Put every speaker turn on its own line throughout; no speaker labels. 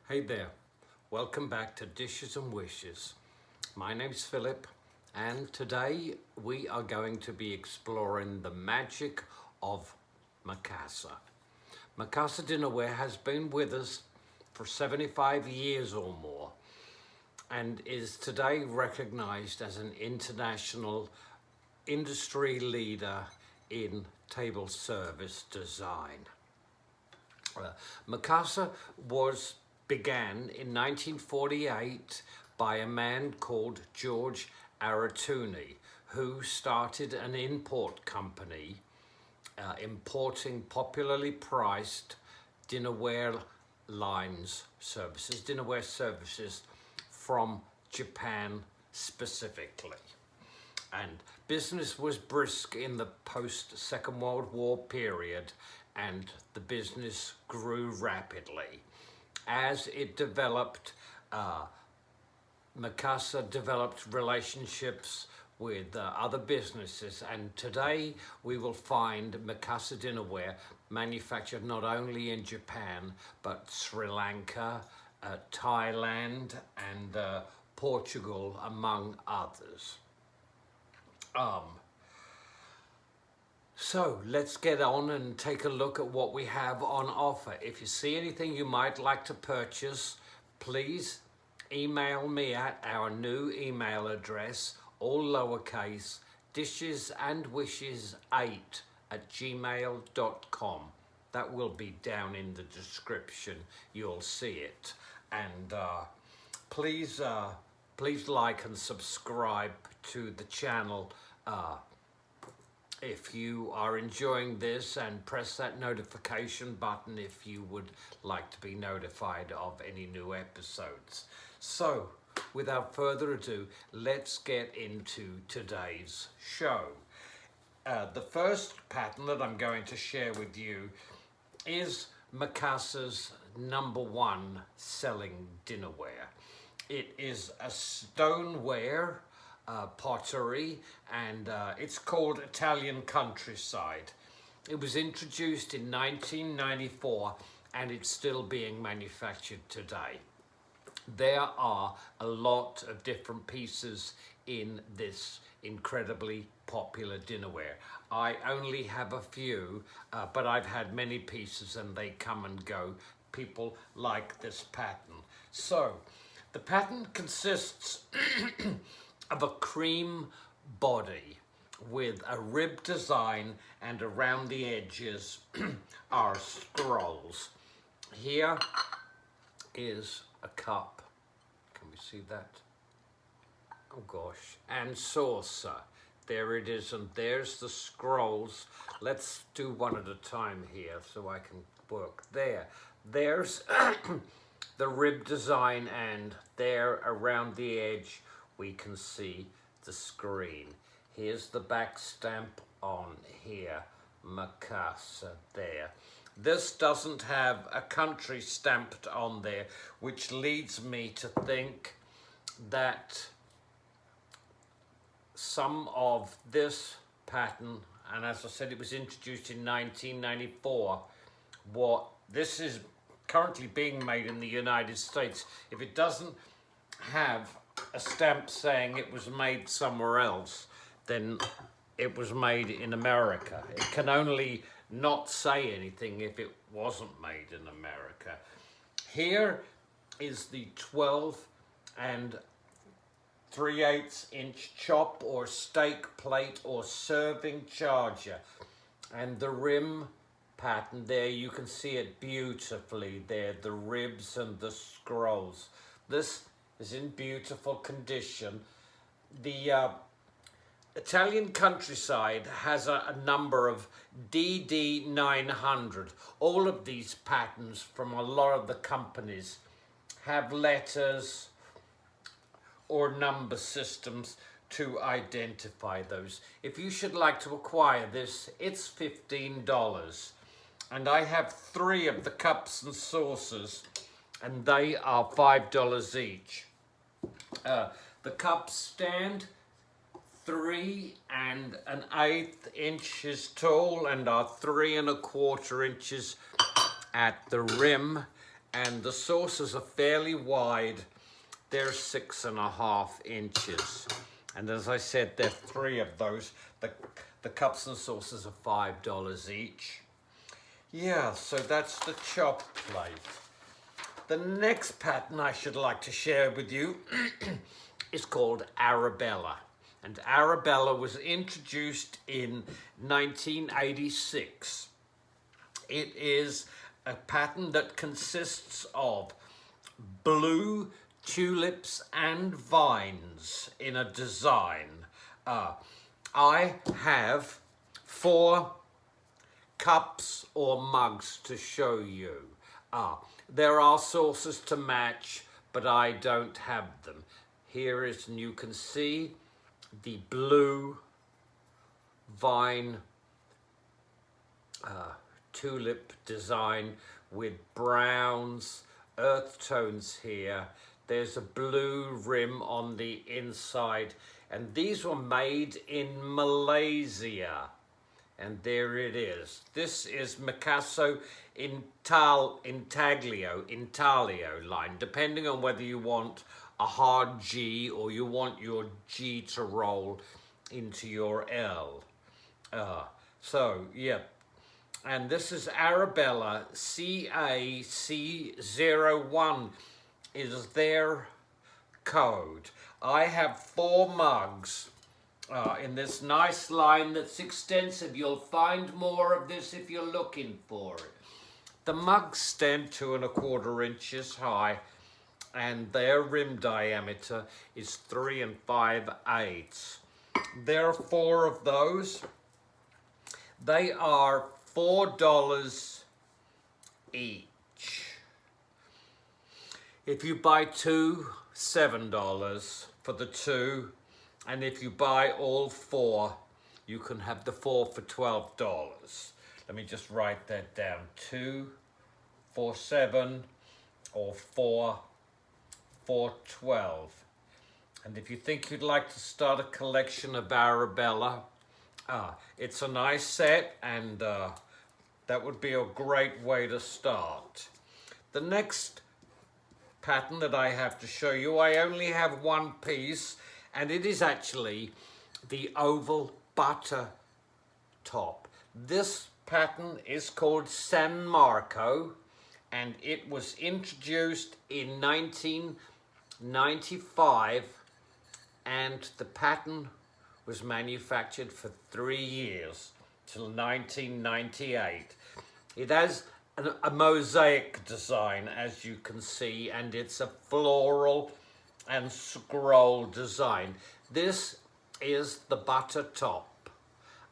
Hey there, welcome back to Dishes and Wishes. My name's Philip, and today we are going to be exploring the magic of Mikasa. Mikasa Dinnerware has been with us for 75 years or more and is today recognized as an international industry leader in table service design. Mikasa began in 1948 by a man called George Aratuni, who started an import company importing popularly priced dinnerware services from Japan specifically. And business was brisk in the post-Second World War period, and the business grew rapidly. As it developed, Mikasa developed relationships with other businesses, and today we will find Mikasa Dinnerware manufactured not only in Japan but Sri Lanka, Thailand and Portugal, among others. So let's get on and take a look at what we have on offer. If you see anything you might like to purchase, please email me at our new email address, all lowercase, dishes&wishes8@gmail.com. That will be down in the description. You'll see it. And please like and subscribe to the channel if you are enjoying this, and press that notification button if you would like to be notified of any new episodes. So, without further ado, let's get into today's show. The first pattern that I'm going to share with you is Mikasa's #1 selling dinnerware. It is a stoneware pottery, and it's called Italian Countryside. It was introduced in 1994 and it's still being manufactured today. There are a lot of different pieces in this incredibly popular dinnerware. I only have a few, but I've had many pieces and they come and go. People like this pattern. So the pattern consists of a cream body with a rib design, and around the edges are scrolls. Here is a cup. Can we see that? Oh gosh. And saucer. There it is, and there's the scrolls. Let's do one at a time here so I can work there. There's the rib design, and there around the edge we can see the screen. Here's the back stamp on here, Mikasa there. This doesn't have a country stamped on there, which leads me to think that some of this pattern, and as I said, it was introduced in 1994, this is currently being made in the United States. If it doesn't have a stamp saying it was made somewhere else, then it was made in America. It can only not say anything if it wasn't made in America. Here is the 12 3/8 inch chop or steak plate or serving charger, and the rim pattern there, you can see it beautifully there, the ribs and the scrolls. This is in beautiful condition. The Italian Countryside has a number of DD900. All of these patterns from a lot of the companies have letters or number systems to identify those. If you should like to acquire this, it's $15. And I have 3 of the cups and saucers, and they are $5 each. The cups stand 3 1/8 inches tall and are 3 1/4 inches at the rim, and the saucers are fairly wide. They're 6.5 inches. And as I said, there are 3 of those. The cups and saucers are $5 each. Yeah, so that's the chop plate. The next pattern I should like to share with you is called Arabella. And Arabella was introduced in 1986. It is a pattern that consists of blue tulips and vines in a design. I have 4 cups or mugs to show you. There are saucers to match, but I don't have them. Here is, and you can see the blue vine tulip design with browns, earth tones here. There's a blue rim on the inside, and these were made in Malaysia. And there it is. This is Mikasa Intaglio line, depending on whether you want a hard G or you want your G to roll into your L. So, yeah. And this is Arabella CAC01 is their code. I have 4 mugs in this nice line that's extensive. You'll find more of this if you're looking for it. The mugs stand 2¼ inches high, and their rim diameter is 3 5/8. There are 4 of those. They are $4 each. If you buy 2, $7 for the 2. And if you buy all 4, you can have the 4 for $12. Let me just write that down. 2 for $7 or 4 for $12. And if you think you'd like to start a collection of Arabella, it's a nice set, and that would be a great way to start. The next pattern that I have to show you, I only have 1 piece, and it is actually the oval butter top. This pattern is called San Marco, and it was introduced in 1995, and the pattern was manufactured for 3 years till 1998. It has a mosaic design, as you can see, and it's a floral and scroll design. This is the butter top.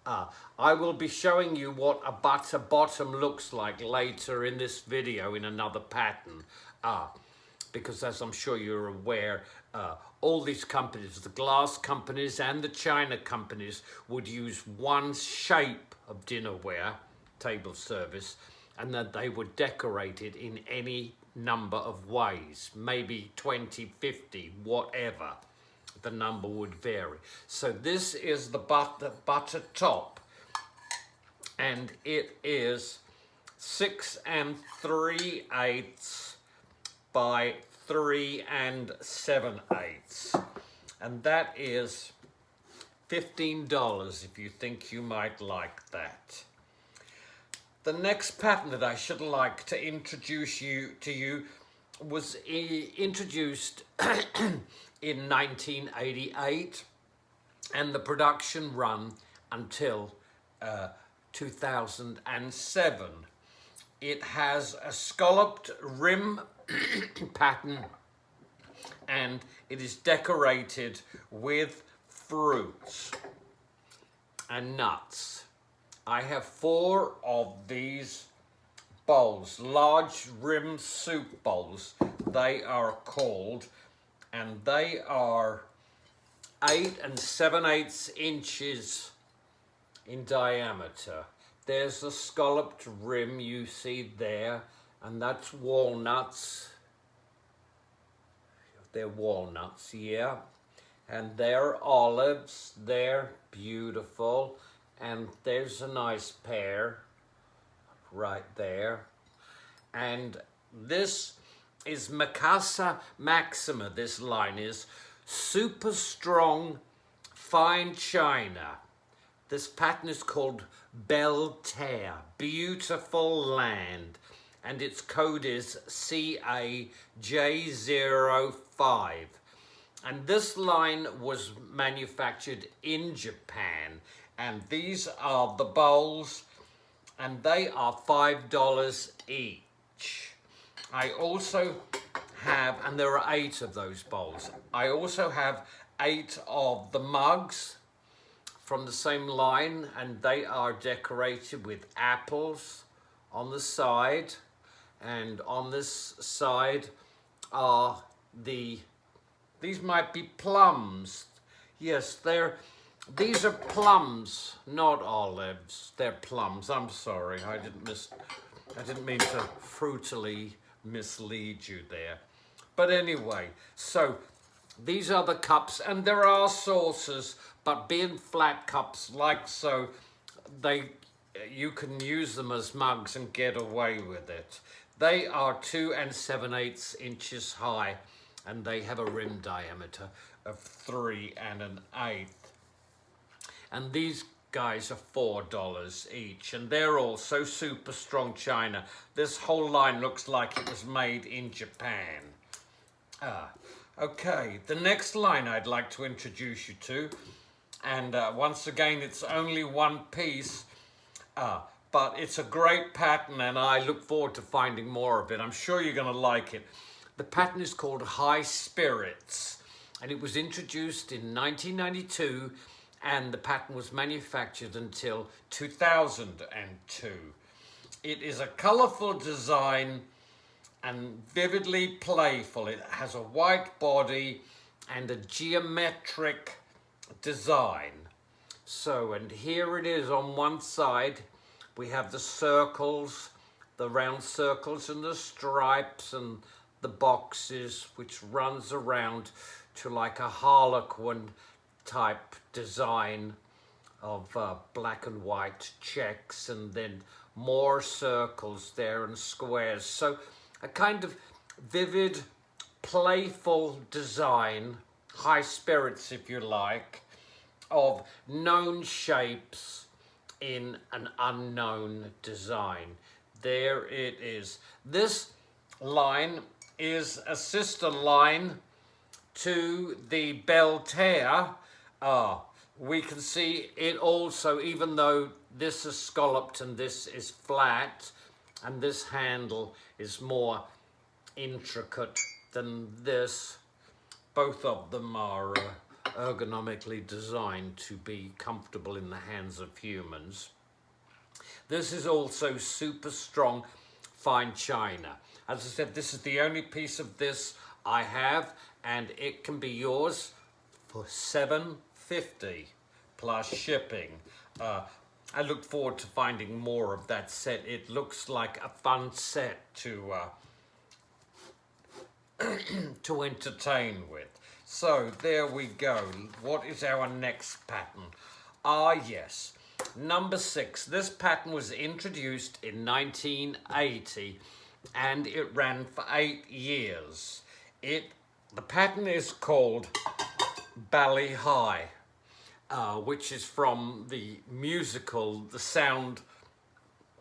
I will be showing you what a butter bottom looks like later in this video in another pattern, because as I'm sure you're aware, all these companies, the glass companies and the china companies, would use one shape of dinnerware, table service, and that they would decorate it in any number of ways, maybe 20, 50, whatever. The number would vary. So this is the butter top, and it is 6 3/8 by 3 7/8, and that is $15 if you think you might like that. The next pattern that I should like to introduce to you was introduced in 1988, and the production run until 2007. It has a scalloped rim pattern, and it is decorated with fruits and nuts. I have 4 of these bowls, large rim soup bowls, they are called, and they are 8 7/8 inches in diameter. There's the scalloped rim you see there, and that's walnuts. They're walnuts, yeah. And they're olives, they're beautiful. And there's a nice pear right there. And This is Mikasa Maxima. This line is super strong fine china. This pattern is called Belle Terre, beautiful land, and its code is CAJ05. And this line was manufactured in Japan, and these are the bowls, and they are $5 each. I also have, and there are 8 of those bowls. I also have 8 of the mugs from the same line, and they are decorated with apples on the side, and on this side are these might be plums. Yes, these are plums, not olives. They're plums. I'm sorry, I didn't mean to fruitily mislead you there. But anyway, so these are the cups, and there are saucers, but being flat cups like so, you can use them as mugs and get away with it. They are 2 7/8 inches high, and they have a rim diameter of 3 1/8. And these guys are $4 each, and they're also super strong china. This whole line looks like it was made in Japan. Okay, the next line I'd like to introduce you to, and once again it's only one piece, but it's a great pattern, and I look forward to finding more of it. I'm sure you're going to like it. The pattern is called High Spirits, and it was introduced in 1992, and the pattern was manufactured until 2002. It is a colorful design and vividly playful. It has a white body and a geometric design. So, and here it is on one side. We have the circles, the round circles and the stripes and the boxes, which runs around to like a harlequin type design of black and white checks, and then more circles there and squares. So a kind of vivid, playful design, high spirits if you like, of known shapes in an unknown design. There it is. This line is a sister line to the Belle Terre. We can see it also, even though this is scalloped and this is flat, and this handle is more intricate than this, both of them are ergonomically designed to be comfortable in the hands of humans. This is also super strong fine china. As I said, this is the only piece of this I have, and it can be yours for $7.50 plus shipping. I look forward to finding more of that set. It looks like a fun set to to entertain with. So there we go. What is our next pattern? Yes, number 6. This pattern was introduced in 1980, and it ran for 8 years. The pattern is called Bali High, which is from the musical The Sound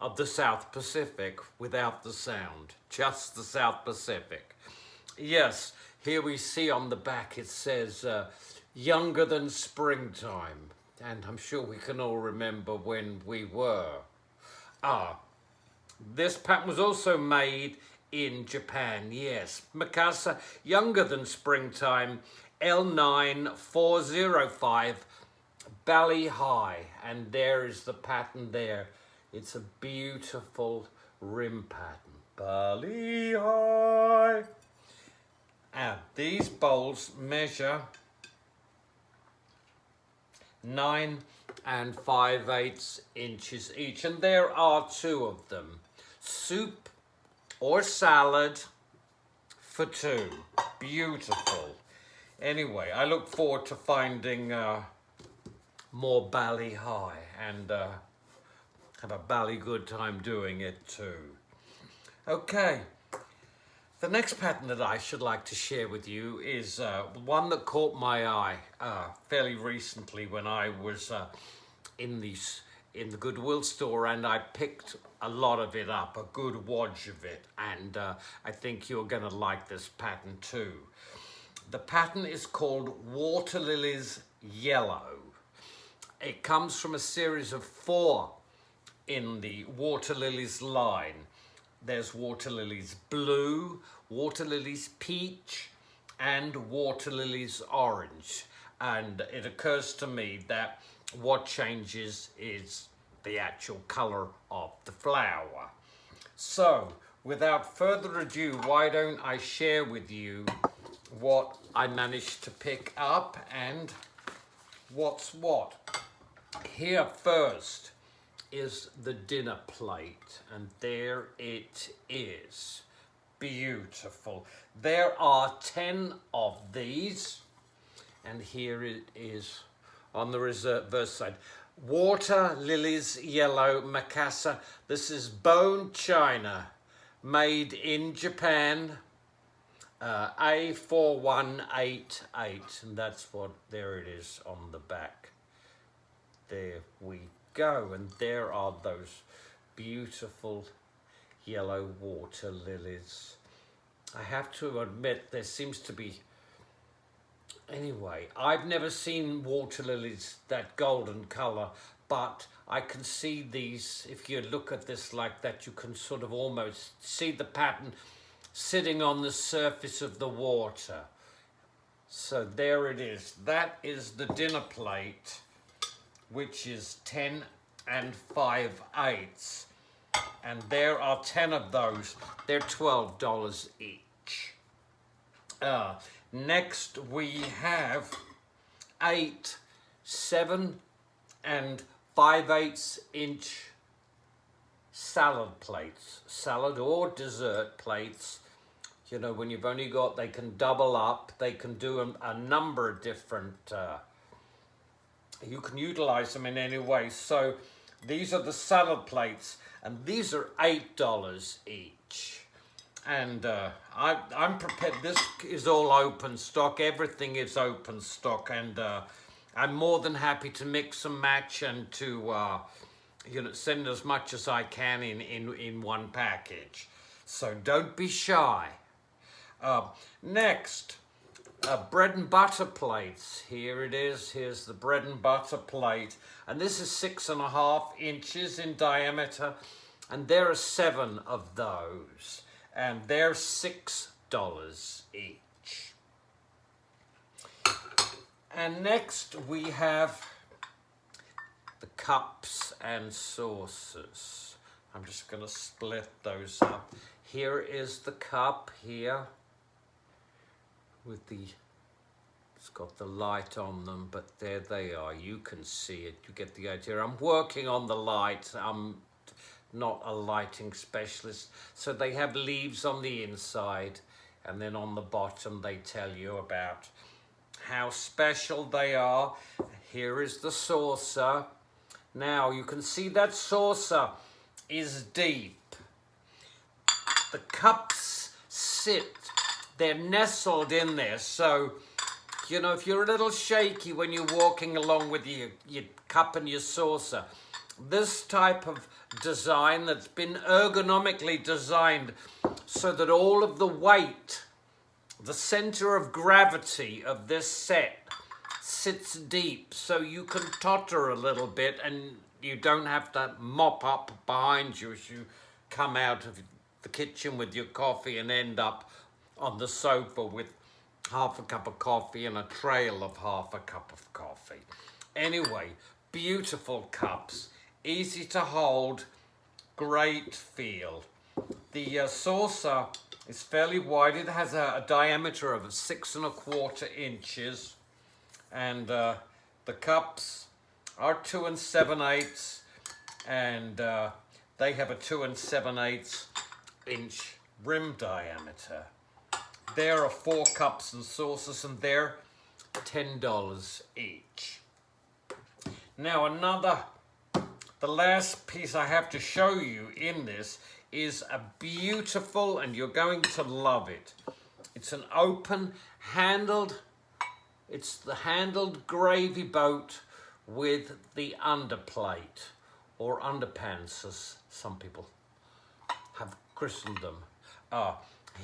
of the South Pacific, without the sound, just the South Pacific. Yes, here we see on the back it says younger than springtime, and I'm sure we can all remember when we were. This pattern was also made in Japan. Yes, Mikasa Younger Than Springtime, L9405, Bali High, and there is the pattern there. It's a beautiful rim pattern. Bali High. And these bowls measure 9 5/8 inches each, and there are 2 of them. Soup or salad for 2. Beautiful. Anyway, I look forward to finding more Bali High, and have a bally good time doing it too. Okay, The next pattern that I should like to share with you is one that caught my eye fairly recently when I was in the Goodwill store, and I picked a lot of it up, a good wad of it, and I think you're going to like this pattern too. The pattern is called Water Lilies Yellow. It comes from a series of 4 in the Water Lilies line. There's Water Lilies Blue, Water Lilies Peach, and Water Lilies Orange. And it occurs to me that what changes is the actual color of the flower. So, without further ado, why don't I share with you what I managed to pick up and what's what. Here first is the dinner plate, and there it is. Beautiful. There are 10 of these, and here it is on the reverse side. Water Lilies Yellow Mikasa. This is bone china, made in Japan. A4188, and that's what, there it is on the back. There we go, and there are those beautiful yellow water lilies. I have to admit, there seems to be, anyway, I've never seen water lilies that golden color, but I can see these. If you look at this like that, you can sort of almost see the pattern sitting on the surface of the water. So there it is. That is the dinner plate, which is 10 5/8. And there are 10 of those. They're $12 each. Next we have 8 7 5/8 inch salad plates, salad or dessert plates. You know, when you've only got, they can double up, they can do a number of different, you can utilize them in any way. So these are the salad plates, and these are $8 each. And I'm prepared, this is all open stock, everything is open stock, and I'm more than happy to mix and match and to you know, send as much as I can in one package. So don't be shy. Next, bread and butter plates. Here it is. Here's the bread and butter plate. And this is 6.5 inches in diameter. And there are 7 of those. And they're $6 each. And next we have the cups and saucers. I'm just going to split those up. Here is the cup here with it's got the light on them, but there they are. You can see it. You get the idea. I'm working on the light. I'm not a lighting specialist. So they have leaves on the inside, and then on the bottom they tell you about how special they are. Here is the saucer. Now you can see that saucer is deep. The cups sit, they're nestled in there. So, you know, if you're a little shaky when you're walking along with your cup and your saucer, this type of design that's been ergonomically designed so that all of the weight, the center of gravity of this set sits deep, so you can totter a little bit and you don't have to mop up behind you as you come out of the kitchen with your coffee and end up on the sofa with half a cup of coffee and a trail of half a cup of coffee. Anyway, beautiful cups, easy to hold, great feel. The saucer is fairly wide. It has a diameter of 6.25 inches, and the cups are 2 7/8, and they have a 2 7/8 inch rim diameter. There are 4 cups and saucers, and they're $10 each. Now the last piece I have to show you in this is a beautiful, and you're going to love it. It's an open handled, it's the handled gravy boat with the underplate, or underpants as some people have christened them.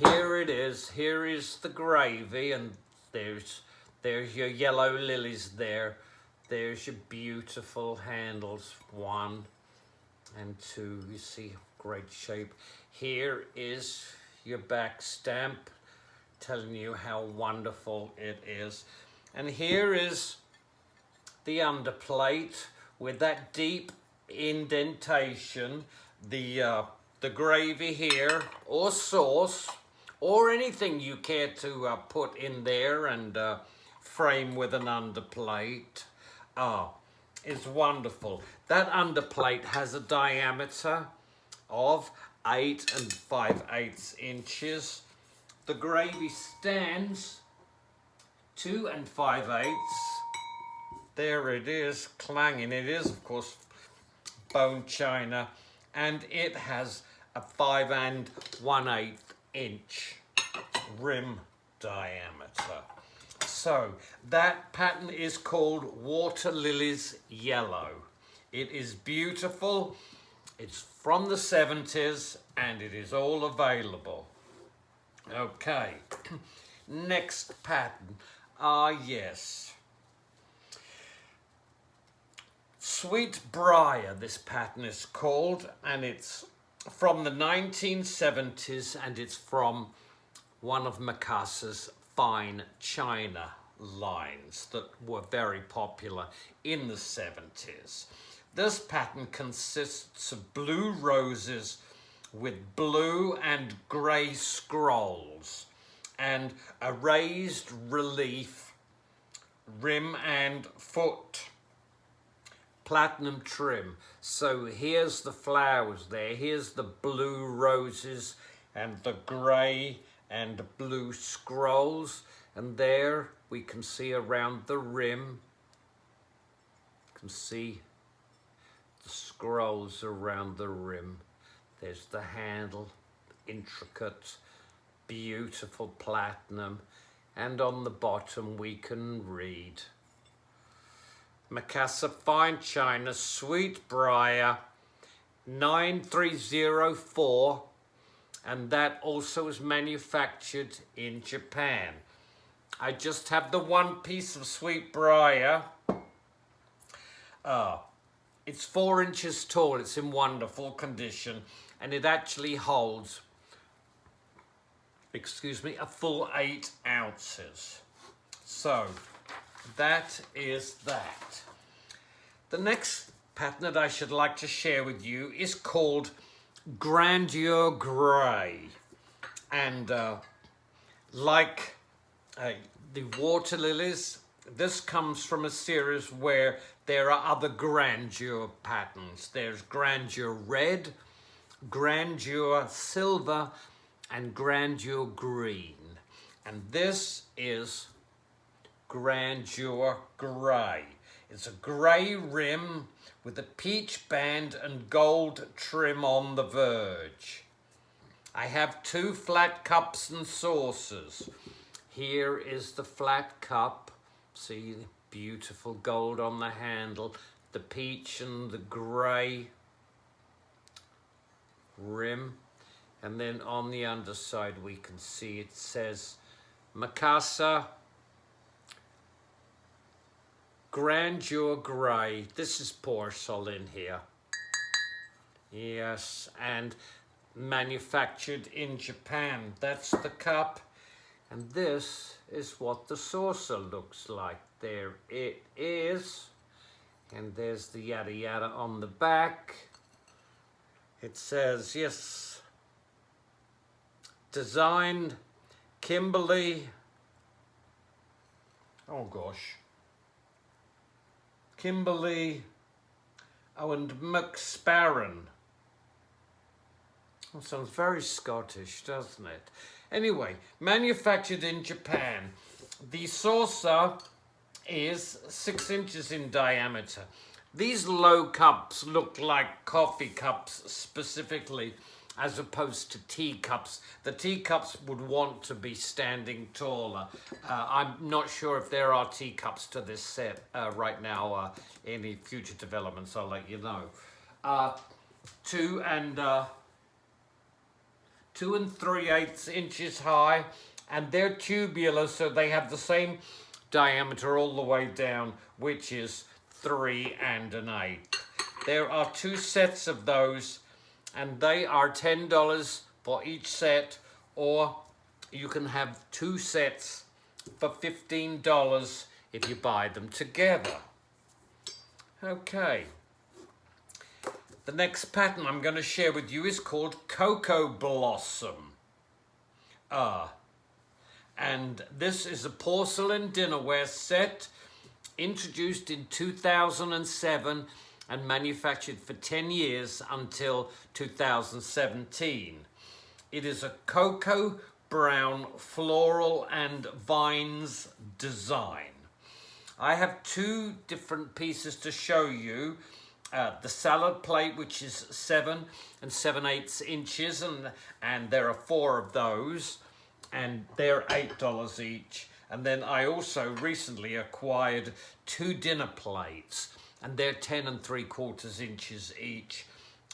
Here it is. Here is the gravy, and there's your yellow lilies there. There's your beautiful handles, 1 and 2. You see, great shape. Here is your back stamp telling you how wonderful it is. And here is the underplate with that deep indentation, the gravy here, or sauce, or anything you care to put in there and frame with an underplate. It's wonderful. That underplate has a diameter of 8 5/8 inches. The gravy stands 2 5/8. There it is, clanging. It is, of course, bone china, and it has a 5 1/8 inch rim diameter. So that pattern is called Water Lilies Yellow. It is beautiful. It's from the 70s, and it is all available. Okay, next pattern. Yes. Sweet Briar, this pattern is called, and it's from the 1970s, and it's from one of Mikasa's fine china lines that were very popular in the 70s. This pattern consists of blue roses with blue and grey scrolls and a raised relief rim and foot platinum trim. So here's the flowers there. Here's the blue roses and the grey and blue scrolls. And there we can see around the rim, you can see the scrolls around the rim. There's the handle, intricate, beautiful platinum. And on the bottom we can read Mikasa Fine China, Sweet Briar, 9304, and that also is manufactured in Japan. I just have the one piece of Sweet Briar. It's 4 inches tall, it's in wonderful condition, and it actually holds, a full 8 ounces. So, that is that. The next pattern that I should like to share with you is called Grandeur Gray. And like the water lilies, this comes from a series where there are other grandeur patterns. There's Grandeur Red, Grandeur Silver, and Grandeur Green. And this is Grandeur Gray. It's a grey rim with a peach band and gold trim on the verge. I have 2 flat cups and saucers. Here is the flat cup. See the beautiful gold on the handle, the peach and the grey rim. And then on the underside we can see it says Mikasa Grandeur Gray. This is porcelain here. Yes, and manufactured in Japan. That's the cup. And this is what the saucer looks like. There it is. And there's the yada yada on the back. It says, yes, designed Kimberly. Oh gosh. Kimberly and McSparran. That sounds very Scottish, doesn't it? Anyway, manufactured in Japan. The saucer is 6 inches in diameter. These low cups look like coffee cups specifically, as opposed to teacups. The teacups would want to be standing taller. I'm not sure if there are teacups to this set right now. Any future developments, I'll let you know. 2 and 3/8 inches high, and they're tubular, so they have the same diameter all the way down, which is 3 and 1/8. There are 2 sets of those, and they are $10 for each set, or you can have 2 sets for $15 if you buy them together. Okay. The next pattern I'm going to share with you is called Cocoa Blossom. And this is a porcelain dinnerware set introduced in 2007 and manufactured for 10 years until 2017. It is a cocoa brown floral and vines design. I have 2 different pieces to show you. The salad plate, which is 7 and 7/8 inches, and there are 4 of those, and they're $8 each. And then I also recently acquired 2 dinner plates, and they're 10 and 3/4 inches each,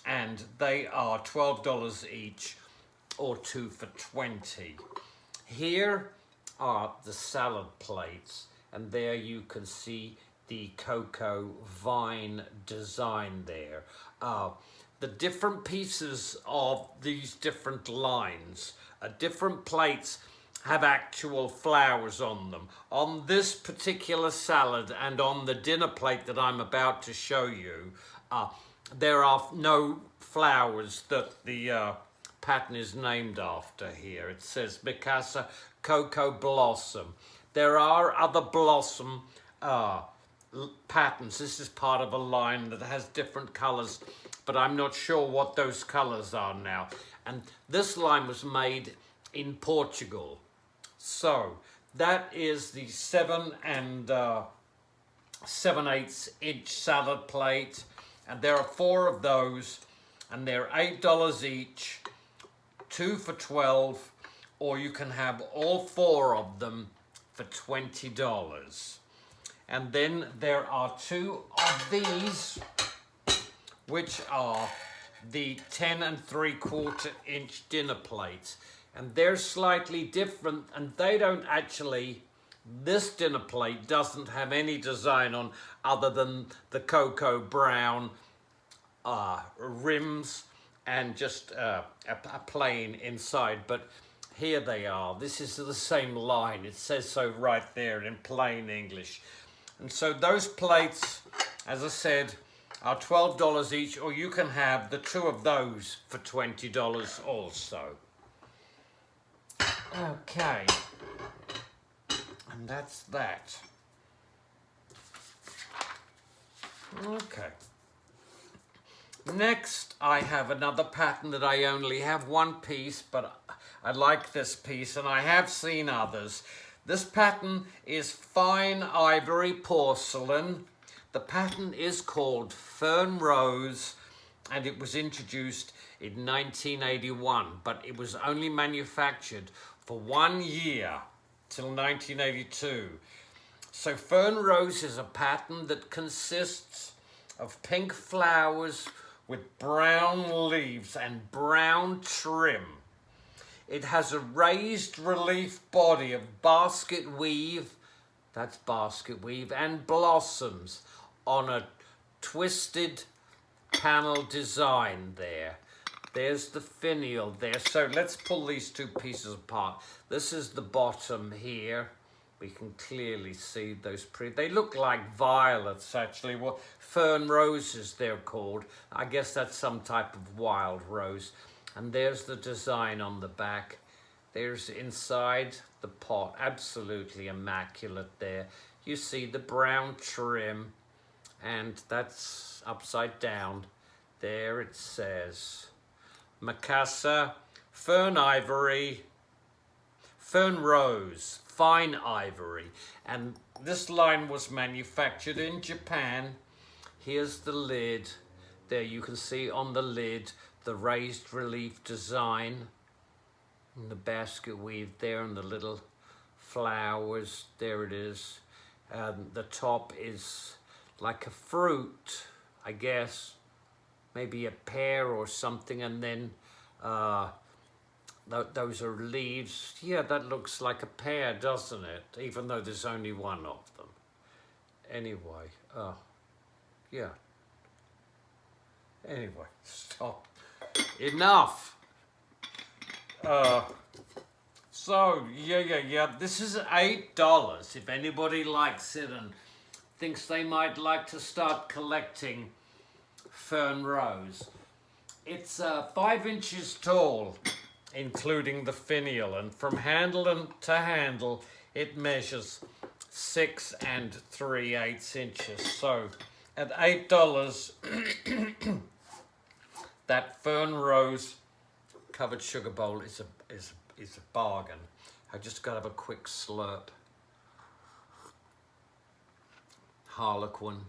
and they are $12 each, or 2 for $20. Here are the salad plates, and there you can see the cocoa vine design there. The different pieces of these different lines, different plates have actual flowers on them. On this particular salad and on the dinner plate that I'm about to show you, there are no flowers that the pattern is named after here. It says Mikasa Cocoa Blossom. There are other blossom patterns. This is part of a line that has different colors, but I'm not sure what those colors are now. And this line was made in Portugal. So that is the 7 and 7/8 inch salad plate, and there are 4 of those, and they're $8 each, 2 for $12, or you can have all 4 of them for $20. And then there are 2 of these, which are the 10 and 3/4 inch dinner plates. And they're slightly different, and they don't actually, this dinner plate doesn't have any design on other than the cocoa brown rims and just a plain inside. But here they are. This is the same line. It says so right there in plain English. And so those plates, as I said, are $12 each, or you can have the 2 of those for $20 also. Okay. And that's that. Okay. Next, I have another pattern that I only have 1 piece, but I like this piece, and I have seen others. This pattern is fine ivory porcelain. The pattern is called Fern Rose, and it was introduced in 1981, but it was only manufactured for 1 year till 1982. So Fern Rose is a pattern that consists of pink flowers with brown leaves and brown trim. It has a raised relief body of basket weave, that's basket weave, and blossoms on a twisted panel design there. There's the finial there. So let's pull these 2 pieces apart. This is the bottom here. We can clearly see those they look like violets, actually. Well, fern roses, they're called. I guess that's some type of wild rose. And there's the design on the back. There's inside the pot, absolutely immaculate there. You see the brown trim, and that's upside down. There it says Mikasa, Fern Ivory, Fern Rose, Fine Ivory. And this line was manufactured in Japan. Here's the lid. There you can see on the lid the raised relief design and the basket weave there and the little flowers. There it is. The top is like a fruit, I guess, maybe a pear or something, and then those are leaves. Yeah, that looks like a pear, doesn't it? Even though there's only one of them. Anyway, yeah. Anyway, stop. Enough. So, yeah. This is $8. If anybody likes it and thinks they might like to start collecting fern rose. It's 5 inches tall, including the finial, and from handle to handle, it measures 6 3/8 inches. So, at $8, that fern rose covered sugar bowl is a bargain. I just got to have a quick slurp. Harlequin.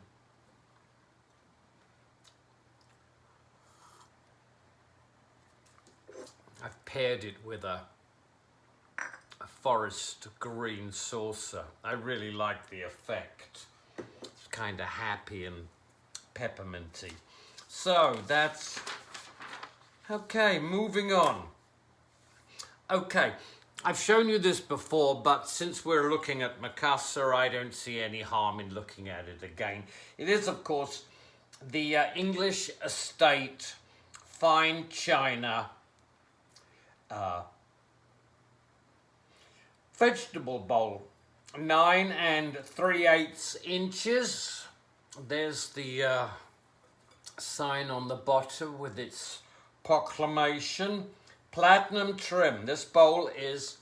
I've paired it with a forest green saucer. I really like the effect. It's kind of happy and pepperminty. So that's okay. Moving on. Okay, I've shown you this before, but since we're looking at Mikasa, I don't see any harm in looking at it again. It is, of course, the English Estate Fine China vegetable bowl, 9 3/8 inches. There's the sign on the bottom with its proclamation. Platinum trim. This bowl is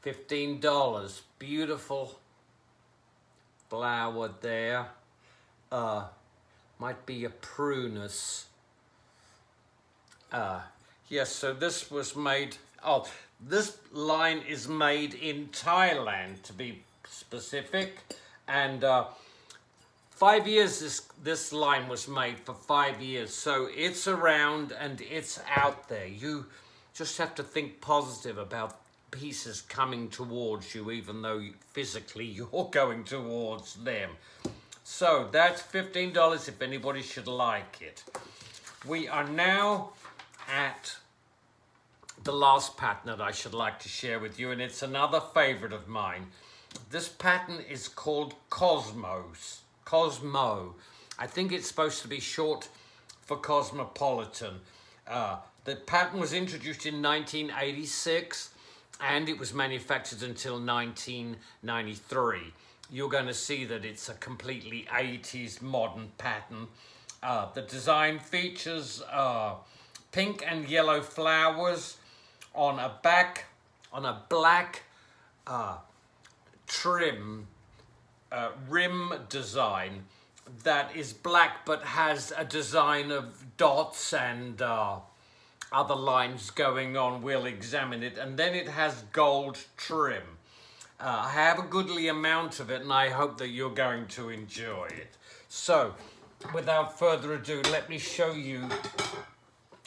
$15. Beautiful flower there. Might be a prunus. Yes, so this was made, this line is made in Thailand, to be specific, and 5 years this line was made, for 5 years, so it's around and it's out there. You just have to think positive about pieces coming towards you, even though physically you're going towards them. So that's $15 if anybody should like it. We are now at the last pattern that I should like to share with you, and it's another favorite of mine. This pattern is called Cosmo. I think it's supposed to be short for Cosmopolitan. The pattern was introduced in 1986 and it was manufactured until 1993. You're going to see that it's a completely 80s modern pattern. The design features pink and yellow flowers on a black trim rim design that is black but has a design of dots and other lines going on. We'll examine it. And then it has gold trim. I have a goodly amount of it and I hope that you're going to enjoy it. So, without further ado, let me show you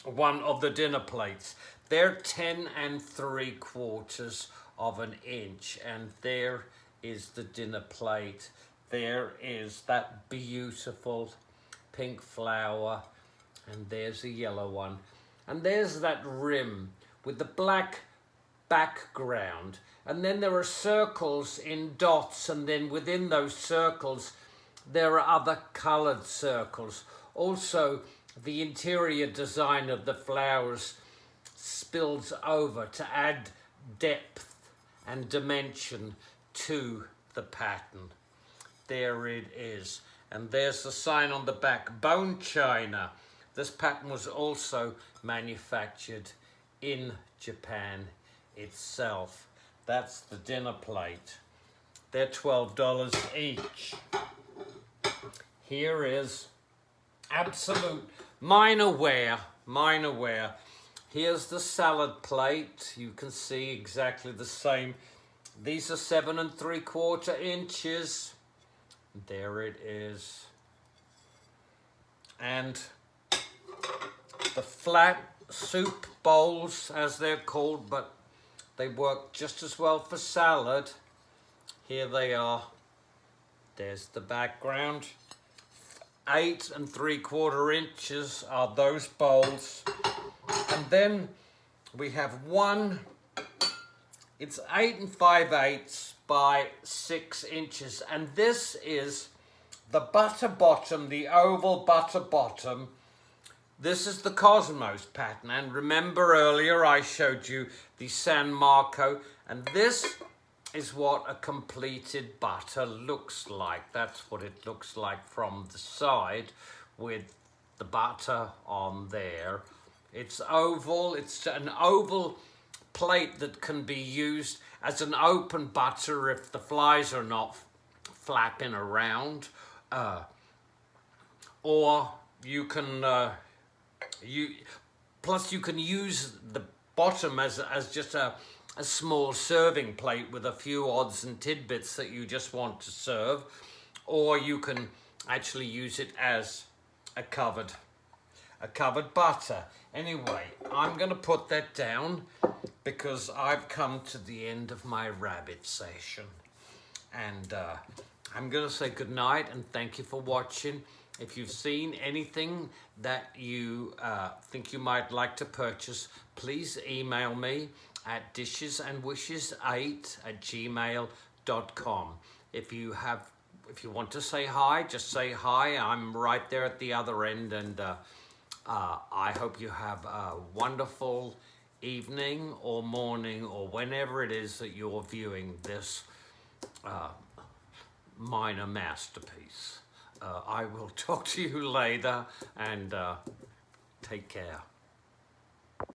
one of the dinner plates. They're 10 3/4 of an inch, and there is the dinner plate. There is that beautiful pink flower, and there's a yellow one, and there's that rim with the black background, and then there are circles in dots, and then within those circles there are other colored circles. Also, the interior design of the flowers spills over to add depth and dimension to the pattern. There it is. And there's the sign on the back, Bone China. This pattern was also manufactured in Japan itself. That's the dinner plate. They're $12 each. Here is absolute minor wear. Here's the salad plate. You can see exactly the same. These are 7 3/4 inches. There it is. And the flat soup bowls, as they're called, but they work just as well for salad. Here they are. There's the background. 8 3/4 inches are those bowls. And then we have one, it's 8 5/8 by 6 inches. And this is the butter bottom, the oval butter bottom. This is the Cosmos pattern. And remember earlier I showed you the San Marco, and this is what a completed butter looks like. That's what it looks like from the side with the butter on there. It's oval. It's an oval plate that can be used as an open butter if the flies are not flapping around. Or you can, plus you can use the bottom as just a small serving plate with a few odds and tidbits that you just want to serve, or you can actually use it as a covered butter. Anyway, I'm going to put that down because I've come to the end of my rabbit session, and I'm going to say good night and thank you for watching. If you've seen anything that you think you might like to purchase, please email me at dishes&wishes8@gmail.com. If you want to say hi, just say hi. I'm right there at the other end, and I hope you have a wonderful evening or morning or whenever it is that you're viewing this minor masterpiece. I will talk to you later, and take care.